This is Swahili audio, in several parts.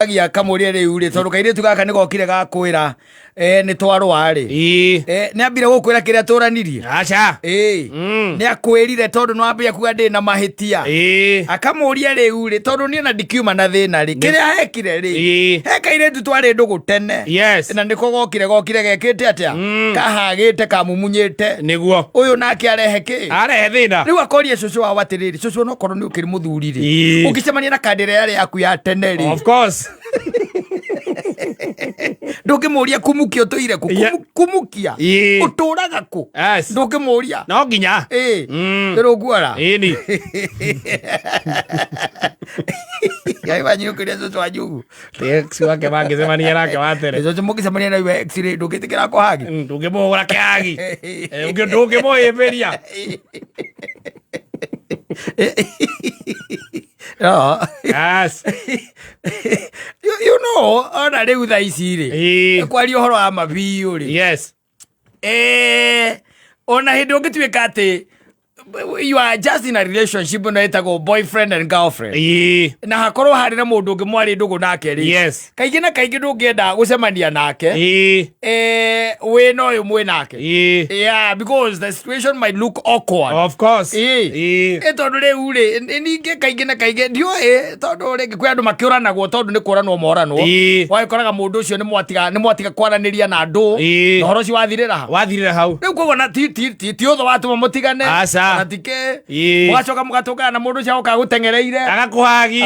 agia kamuri riu ri tondu kairitu gaka ni gokire gakwira ni twarwa ri ni ambire gukwira kiria turanirie acha ni akwirire tondu no ambia kuga ndi na mahitia akamuria riu ri tondu ni na dikiuma na thina ri kiria hekire ri he kairitu twari ndugu tene na niko gokire gekite atia kahagite kamumunyite niguo uyu nake arehe ki arehe thina riu akoria cucu wa watiriri cucu no korwo ni ukiri muthuri ri ukicemania na kandire yari yaku ya tene ri of course ndukimuria kumukia utoire ku kumukia uturaga ku ndukimuria no nginya pero guara ni yai banyu kuria cucu wa jugu ex wake mangicemania nake watere cucu mukicemania na iwe ex ri ndukitikira ko hagi ndukimugura kiagi ungi ndukimuiberia no yes you know ona riu tha ici ri kwari uhoro wa mabiu ri yes ona hindi ungituika ati you are just in a relationship no itago boyfriend and girlfriend na hakorwo hari na mundu ungi mwari ndugu nake ri kaingi na kaingi ndungienda gucemania nake we no yu mwe nake yeah because the situation might look awkward of course tondu riu ri ninge kaingi na kaingi ndio tondu ri kwi andu makiuranagwo tondu ni kuranwo moranwo waikoraga mundu ucio ni mwatiga kwaraniria na andu no horo ci wathirira hau riu koguo na ti utho watuma mutigane natike mugacoka mugatungana na mundu cio oka gutengereire agakuhagi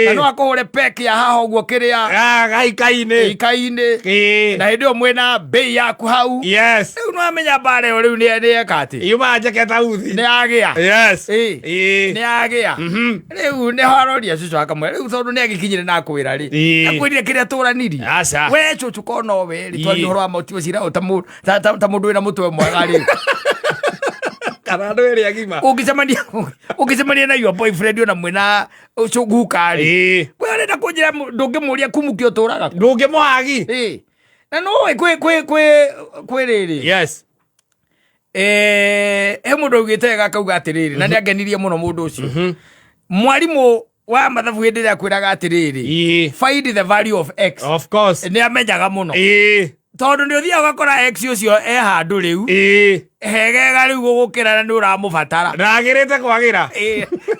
na no akuhure peki ya haha uguo kiria ikaini na hindi o mwena bei yaku hau riu no amenya mbara io riu ni eka ati yuma njeketa uthi ni agia ni agia riu ni haroria cucu akamwe riu tondu ni agikinyire na akwira ri akwirire kiria turaniri we cucu kono we ri twari horo wa motio cira ta mundu wina mutwe mwega ri karado eri agima ukicemania na your boyfriend ona mwena ucuguka ri we arenda kunjira ndungimuria kumukia uturaga ndungimuhagi na no kwe riri he mundu augite gakauga atiriri na ni angenirie muno mundu ucio mwarimu wa mathabu hindi ria kwiraga atiriri find the value of x of course ni amenyaga muno tondu ni uthia ugakora x ucio handu riu hegega riu gugukira na ni uramubatara ndagirite kwagira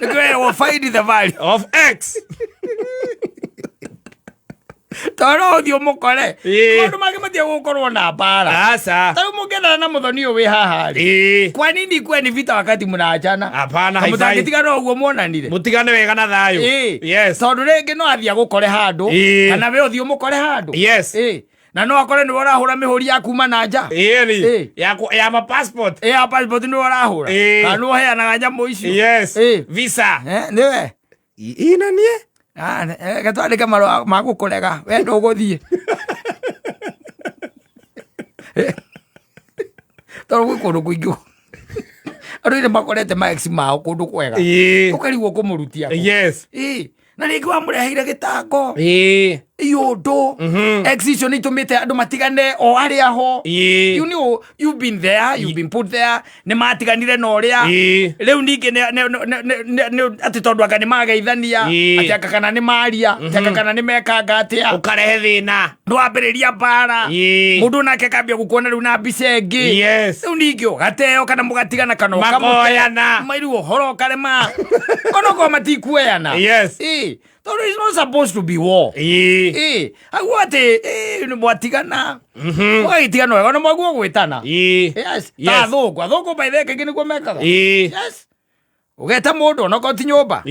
nikwirwo find the value of x toro uthio mukore mundu mangi matia gukorwo na mbara tariu mungiendana na muthoni uyu wi haha ri kwa nini kwe ni vita wakati mnaachana hapana mutagitigana uguo muonanire mutigane wega na thayu tondu ringi no athia gukore handu kana we uthio mukore handu na no akore ni urahura mihuri ya kuma na nja ya ma passport ni urahura kana no heanaga nyamu icio visa niwe ina nie gatwandike marua ma gukurega we nduguthie tondu gwi kundu kuingi andu ire makorete maex mao kundu kwega ukarigwo kumurutia na ringi wamureheire gitango iundu ex icio ni itumite andu matigane o aria ho you know you've been there you've been put there ni matiganire na uria riu ningi ati tondu aka ni mageithania ati aka kana ni maria ati aka kana ni mekanga atia ukarehe thina ndwambiriria mbara mundu nake kambia gukuona riu na mbica ingi riu ningi ugateo kana mugatigana kana ukamoyana mairu uhoro karema konoko matikueana tondu it's not supposed to be war agwate ni mwatigana mwagitigana wega na mwaguo gwitana ta thuku by the kingi niguo mekaga ugeta mundu ona ko ti nyumba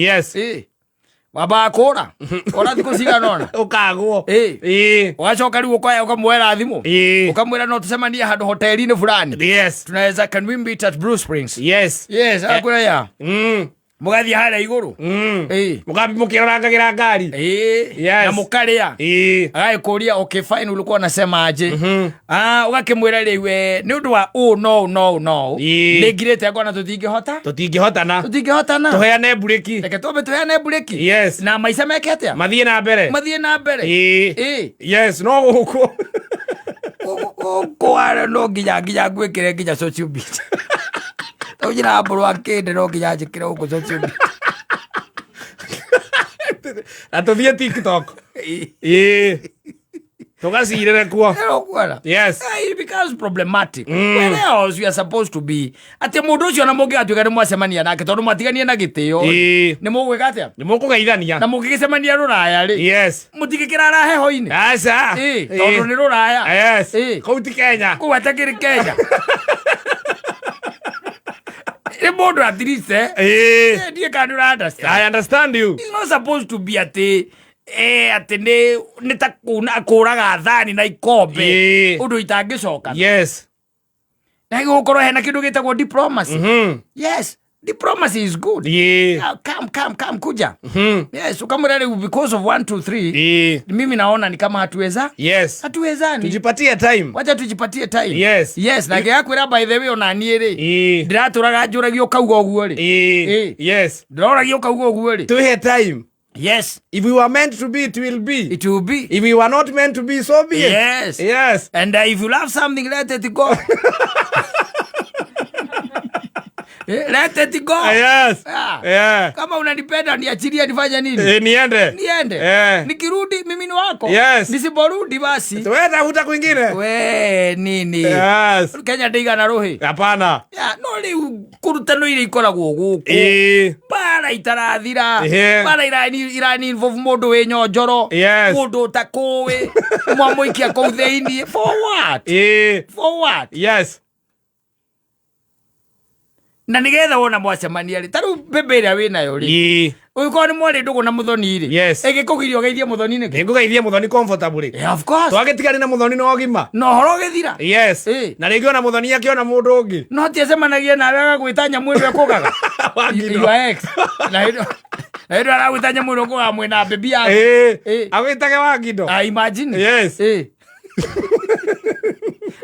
baba akura ora thiku ciganona ukagwo ugacoka riu ukamwera thimu ukamwira no tucemanie handu hoteli-ini fulani tunaweza can we meet at Blue Springs akura ya mugathie haria iguru mugambi mukiorangagira ngari na mukaria agagikuria okay fine ulikuwa unasema aje ugakimwira riu ni undu wa no ningirite akona tutingihotana tuheane bureki reke twambe tuheane bureki na maica meketea mathie na mbere no guku kwara no nginya gwikire nginya social media ujira mburu akinde no nginya njikire uko social media Atuthie TikTok. Tugacirire kuo. Yes. It becomes problematic. Where else you are supposed to be? Ati mundu ucio na mungi atuika ni mwacemania nake tondu matiganie na gitio. Ni mugwika atia? Ni mukugeithania. Na mungigicemania ruraya ri. Yes. Mutigikirara heho-ini. Aca. Tondu ni ruraya. Yes. Kau ti Kenya. Kau atakiri Kenya. Ni mundu at least die can understand. I understand you. It's not supposed to be ati ati ni ta kuraga thani na ikombe undu itangicoka. Yes. Na gukorwo hena kindu gitagwo diplomacy. Yes, diplomacy is good. Come kuja. Yes, ukamwona because of 1 2 3. Mimi naona ni kama hatuweza. Yes. Hatuwezani. Tujipatie time. Wacha tujipatie time. Yes. Yes, na yakwira by the way ona niere. Ndiraturaga njuragio kauga oguo ri. Yes. Ndoragio kauga oguo ri. Tuhe time. Yes. If we were meant to be, it will be. It will be. If we were not meant to be, so be it. Yes. Yes. And if you love something, let it go. Let it go. Yes. Yeah. Kama unanipenda niachilie nifanye nini? Niende. Nikirudi mimi ni wako. Yes. Nisiporudi basi. Wewe tafuta kwingine. We nini? Yes. Kenya ndiga na rohi. Hapana. No li kurutano ile ikoragwo guku. Para itarathira. Para irani involve mundu we nyonjoro. Mundu takowe. Mwamuikia kou theini. For what? For what? Yes. Na nigetha wona mwacemania ri taru bebe ria wina yo ri uko ni mwari ndugu na muthoni ri egikugirio geithie muthoni ni ngigugeithie muthoni comfortably of course twagetigani na muthoni no gima no horo githira yes na ringi ona muthoni akiona mundu ungi no tie semanagia na wega gwita mwiru akugaga your ex na hido ara gwita mwiru ko amwe na bebi yako agwitage Wangindo imagine yes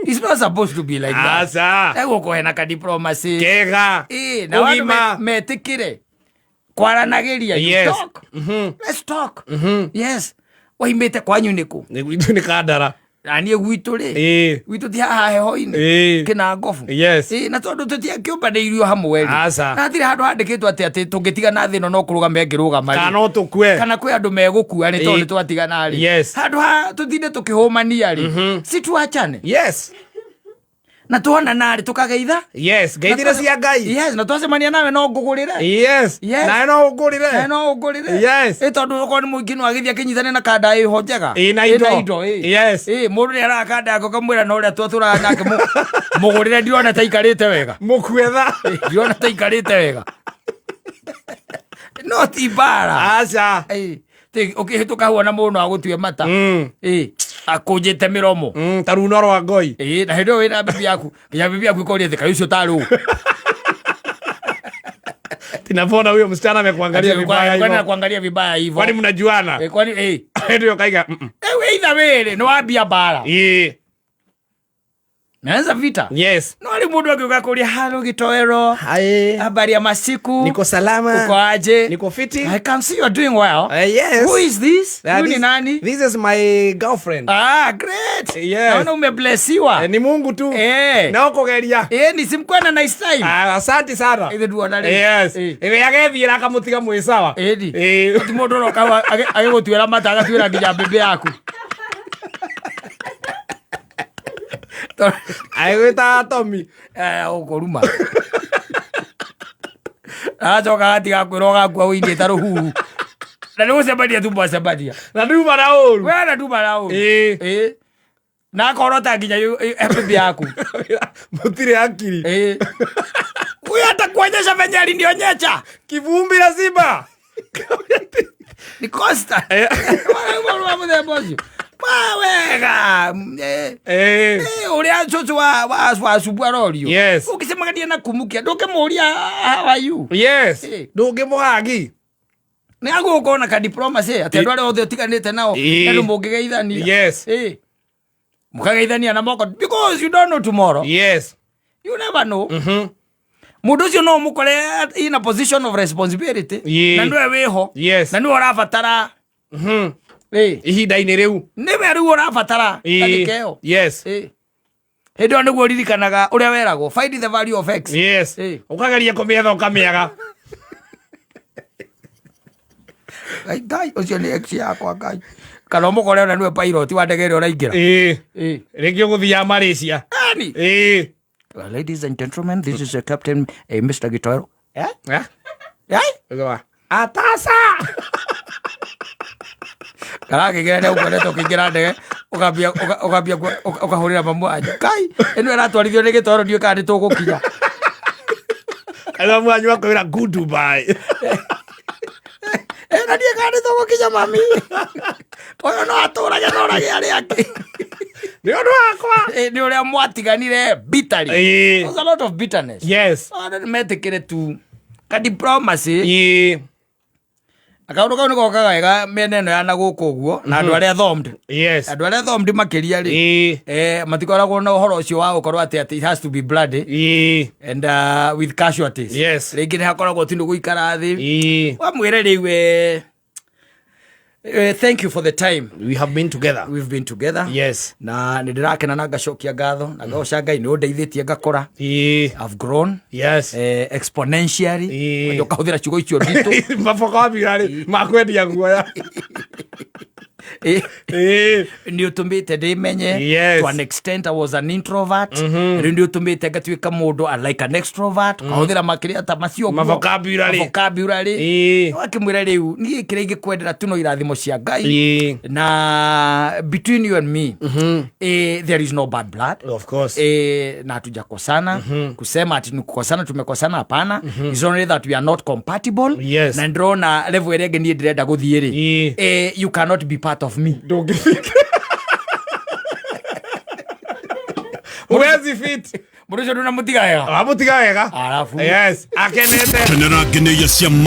It's not supposed to be like that. Asa. Ego ko hena ka diplomacy. Kega. Na watu metikire. Kwaranageria. Yes. Talk. Let's talk. Yes. Waimete kwanyu niku. Ni gwitu ni kadara. Ani gwitu ri. Gwitu ti haha heho-ini. Kina ngofu. Yes. Na tondu tutia kiumbaneirio hamwe ri. Asa. Na thiri handu handikitwo ati tungitiga thino no kurugama ngirugama ri. Kana tukue. Kana kwi andu megukua ni tondu twatigana ri. Yes. Handu tutinde tukihumania ri. Si tuachane. Yes. Na tuona nari tukageitha. Yes, geithire cia Ngai. Yes, na twacemania nawe no ngugurire. Yes. Na no ngugurire. Na no ngugurire. Yes. Tondu uko ni muingino agithia kinyithane na kanda iho njega. Na indo. Yes. Mundu ni arakanda yako kamwira no ria twatura nake mugurire ndirona ta ikarite wega. Mukwetha. Ndirona ta ikarite wega. No ti bara. Aca. Ukihituka huona mundu agutue mata. Akujite miromo. Taruno rwa ngoi. Na hindo wina bibi yaku. Kinya bibi yaku ikoria thika ucio taru. Tinapona huyo msichana amekuangalia vibaya hivyo. Kwani anakuangalia vibaya hivyo? Kwani mnajuana? Kwani ndio kaiga. Wewe idha wele no wambia bara. Naanza vita. Yes. No ali mundu akiuka kulia halo gitoero. Habari ya masiku. Niko salama. Uko aje? Niko fiti. I can see you are doing well. Yes. Who is this? Ni nani? This is my girlfriend. Great. Yes. Naona umeblessiwa. Ni Mungu tu. Na ukogeria. Ni simkwana nice time. Asante sana. Ile duona le. Yes. Iwe agethira akamutiga mwisawa. Ati mundu no kawa agegutwira mata agatwira nginya bebe yaku. Aigwita Tommy. Ukoruma. Ajoka atiga kwiroga kwa uindi taruhu. Na nigo sebadia tu bwa sebadia. Na nduma na uru. Wewe na nduma na uru. Na korota nginya bebe yaku. Mutire akiri. Huyu atakuonyesha venye alinionyesha. Kivumbi lazima. Ni Costa. Wala mwe bosi. Wega. Uria chocho wa asubuhi rorio. Yes. Ukisema kadia na kumukia ndoke muria how are you? Yes. Ndoke muhagi. Ni ago ukona ka diplomacy ati andu aria othe utiganite nao ndu mungigeithania. Yes. Mukageithania na moko because you don't know tomorrow. Yes. You never know. Mundu ucio no mukore in a position of responsibility. Na ndu eweho. Yes. Na ndu orabatara. Ihinda-ini riu niwe riu urabatara ndikeo. Yes. Hindo niguo ririkanaga uria weragwo find the value of x. Yes. Ukageria kumietha ukamiaga. Ngai ucio ni ex yakwa ngai kana mukore ona niwe pilot wa ndege ĩrĩa ũraingĩra rĩngĩ ũgũthiaga Malaysia ladies and gentlemen, this is Captain Mr. Gitoro. Atasa kana kĩgere ũkoretwo kĩingĩra ndege ũkambia ũkahũrĩra mamu anyu kai ĩno ĩratwarithio nĩ Gitoro ndiũ kana nĩ tũgũkinya mamu anyu akwĩra good Dubai na ndiĩ kana nĩ tũgũkinya mami ũyũ no atũrage norage arĩa angĩ nĩ ũndũ wakwa nĩ ũrĩa mwatiganire bitterly. There's a lot of bitterness. Yes. Metĩkĩre tu ka diplomacy akaundu kau nĩ gokaga wega mĩena ĩno ya na gũkũ ũguo na andũ arĩa thomed. Yes. Andũ arĩa thomed makĩria rĩ matikoragwo na ũhoro ũcio wa gũkorwo atĩ it has to be bloody and with casualties. Yes. Rĩngĩ nĩ hakoragwo tu nĩ gũikara thĩ wamwĩre rĩu thank you for the time we have been together. We've been together. Yes. Na nĩ ndĩrakena na ngacokia ngatho na ngacokia Ngai nĩ ũndeithĩtie ngakũra. I've grown. Yes. Exponentially. Ũkahũthĩra ciugo icio nditũ. Maboka wa birarĩ makwendia guoya. Nĩ ũtũmĩte ndĩmenye. To an extent I was an introvert. Rĩu nĩ ũtũmĩte ngatuĩka mũndũ like an extrovert. Kahũthĩra makĩria ta macio. Vocabulary. Wakĩmwĩra rĩu niĩ kĩrĩa ingĩkwendera tu no irathimo cia Ngai. Na between you and me there is no bad blood. Of course. Na hatujakosana. Kusema ati nikukosana tumekosana hapana. It's only that we are not compatible. Yes. Na ndĩrona level ĩrĩa ĩngĩ niĩ ndĩrenda gũthiĩ rĩ. You cannot be part of me. Don't get it. Where's the fit? Mũndũ ũcio ndũnamũtiga wega. Amũtiga wega. Alafu. Yes. Akenete.